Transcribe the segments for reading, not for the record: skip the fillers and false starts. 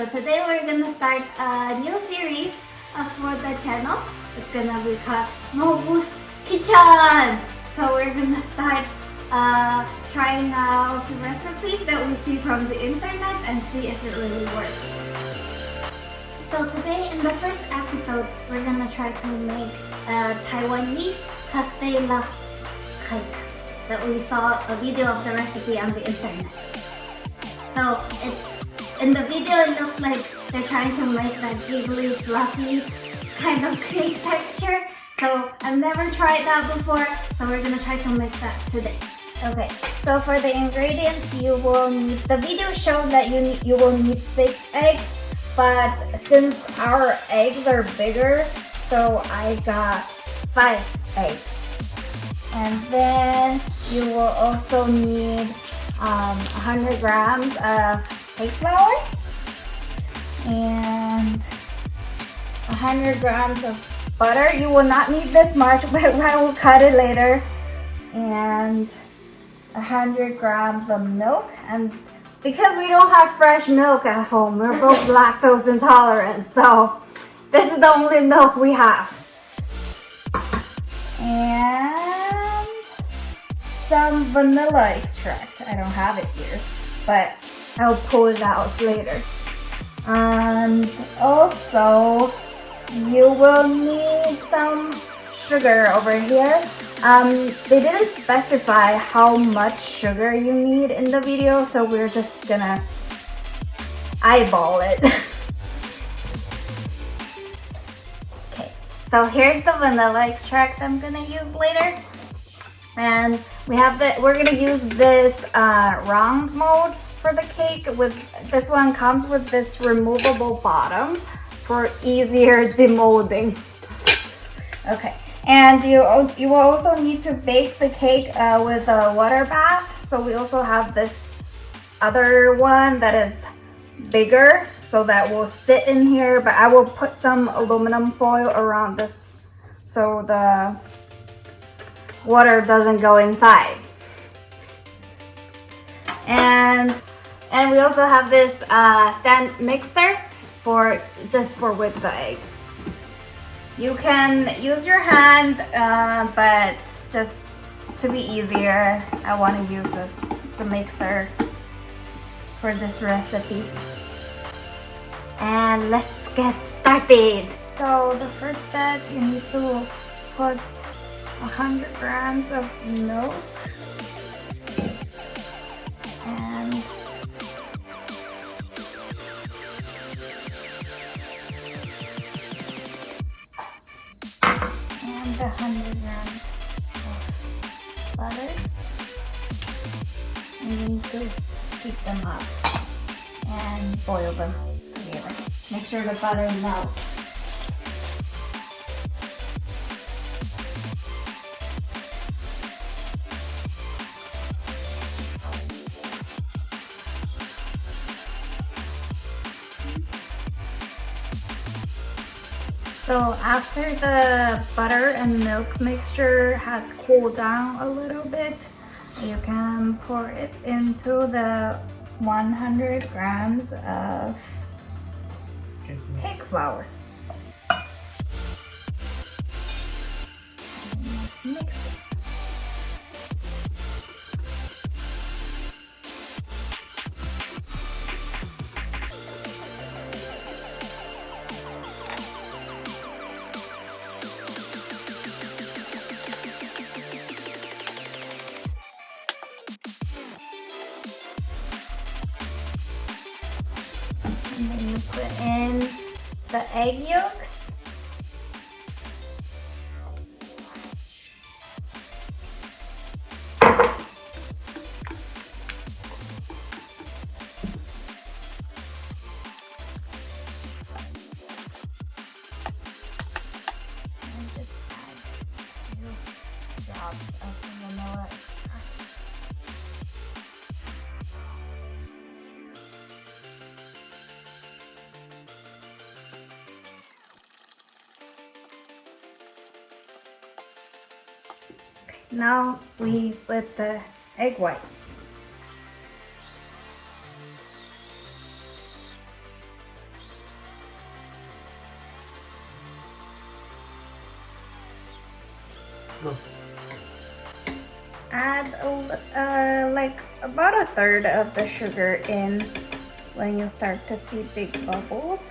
So today we're gonna start a new series for the channel. It's gonna be called Mogu's Kitchen. So we're gonna start trying out recipes that we see from the internet and see if it really works. So today in the first episode, we're gonna try to make a Taiwanese Castella Cake that we saw a video of the recipe on the internet. So in the video it looks like they're trying to make that jiggly, fluffy kind of cake texture. So I've never tried that before, so we're gonna try to make that today. Okay, so for the ingredients you will need, the video showed that you will need 6 eggs, but since our eggs are bigger, so I got 5 eggs. And then you will also need 100 grams of cake flour and 100 grams of butter. You will not need this much, but I will cut it later. And 100 grams of milk. And because we don't have fresh milk at home, we're both lactose intolerant, so this is the only milk we have. And some vanilla extract. I don't have it here, but I'll pull it out later. And also you will need some sugar over here. They didn't specify how much sugar you need in the video, so we're just gonna eyeball it. Okay, so here's the vanilla extract I'm gonna use later. And we're gonna use this round mold for the cake. This one comes with this removable bottom for easier demolding. Okay, and you will also need to bake the cake with a water bath. So we also have this other one that is bigger, so that will sit in here, but I will put some aluminum foil around this so the water doesn't go inside. And we also have this stand mixer just for with the eggs. You can use your hand, but just to be easier, I want to use the mixer for this recipe. And let's get started. So the first step, you need to put 100 grams of milk and 100 grams of butter. And you need to heat them up and boil them together. Make sure the butter melts. So after the butter and milk mixture has cooled down a little bit, you can pour it into the 100 grams of cake flour. And just mix it. And then you put in the egg yolks. And just add a few drops of vanilla extract. Now we put the egg whites. Add like about a third of the sugar in when you start to see big bubbles.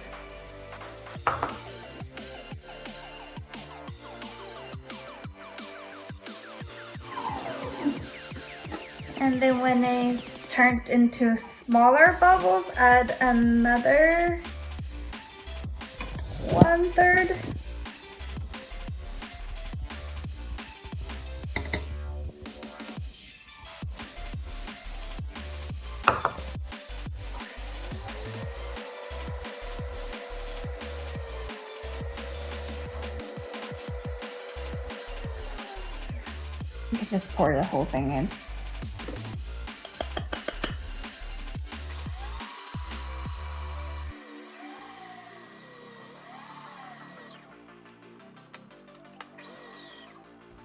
And then when it's turned into smaller bubbles, add another 1/3. You can just pour the whole thing in.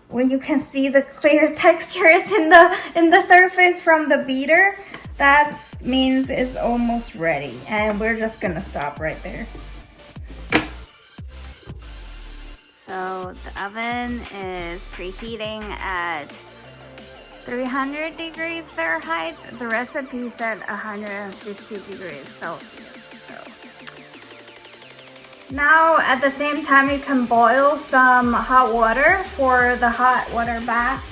When you can see the clear textures in the surface from the beater, that means it's almost ready. And we're just gonna stop right there. So the oven is preheating at 300 degrees Fahrenheit. The recipe said 150 degrees Celsius. Now at the same time you can boil some hot water for the hot water bath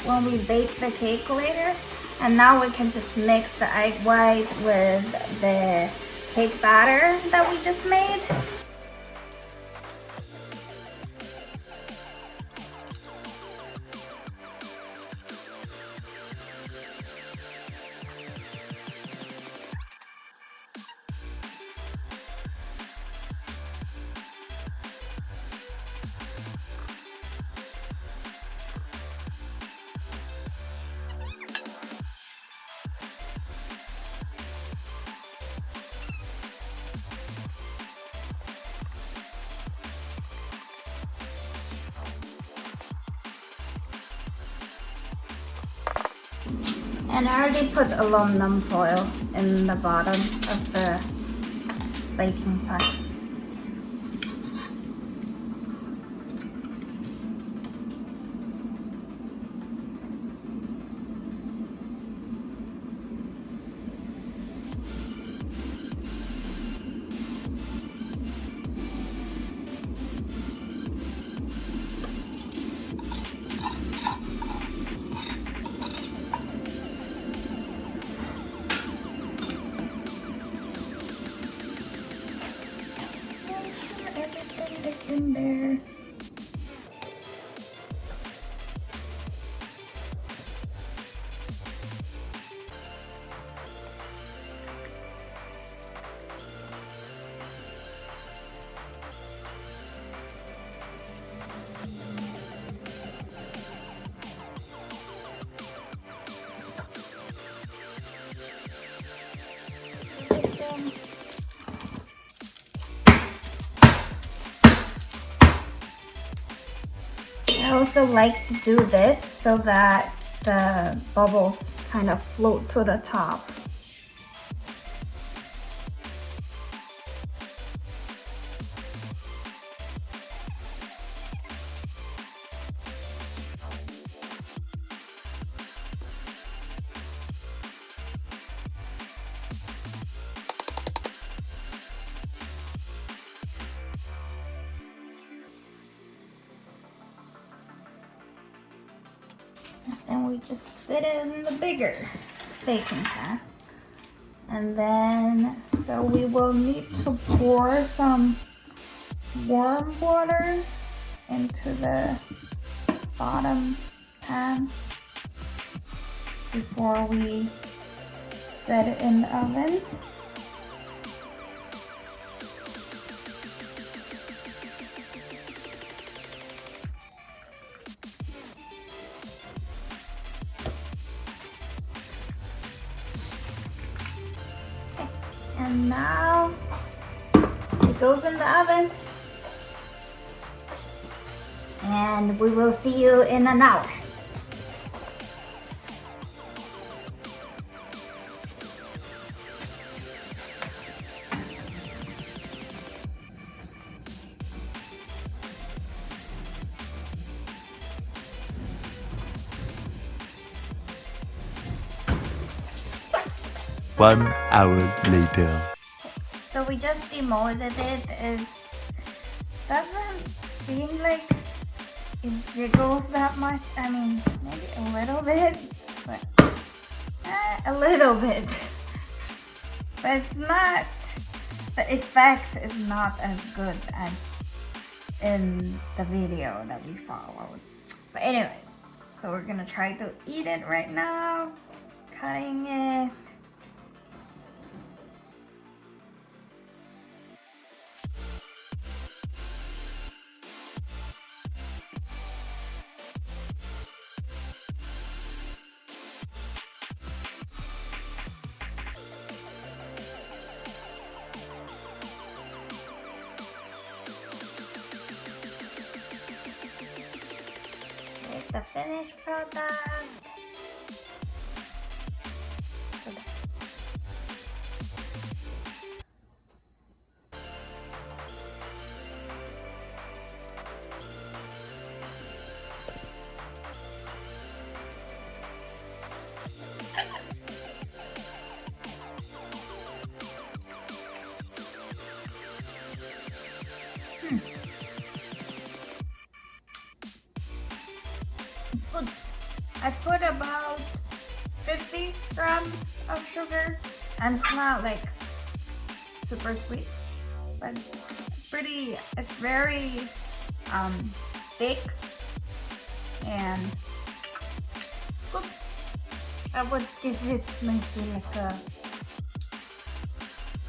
when we bake the cake later. And now we can just mix the egg white with the cake batter that we just made. And I already put aluminum foil in the bottom of the baking pan. In there. I also like to do this so that the bubbles kind of float to the top. And we just sit it in the bigger baking pan. And then, so we will need to pour some warm water into the bottom pan before we set it in the oven. And now it goes in the oven, and we will see you in an hour. 1 hour later. So we just demolded it. It doesn't seem like it jiggles that much. I mean, maybe a little bit, but a little bit. But it's not, the effect is not as good as in the video that we followed. But anyway, so we're gonna try to eat it right now, cutting it. Here's the finished product. It's good. I put about 50 grams of sugar, and it's not like super sweet, but it's pretty, it's very thick and good. I would give it maybe like a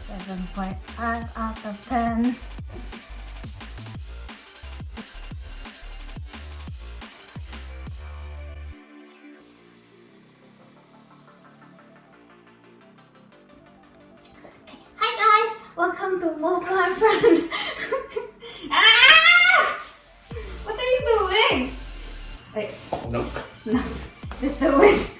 7.5 out of 10. Welcome to Mogu and Friends. Ah! What are you doing? Wait. No. No. Just do it.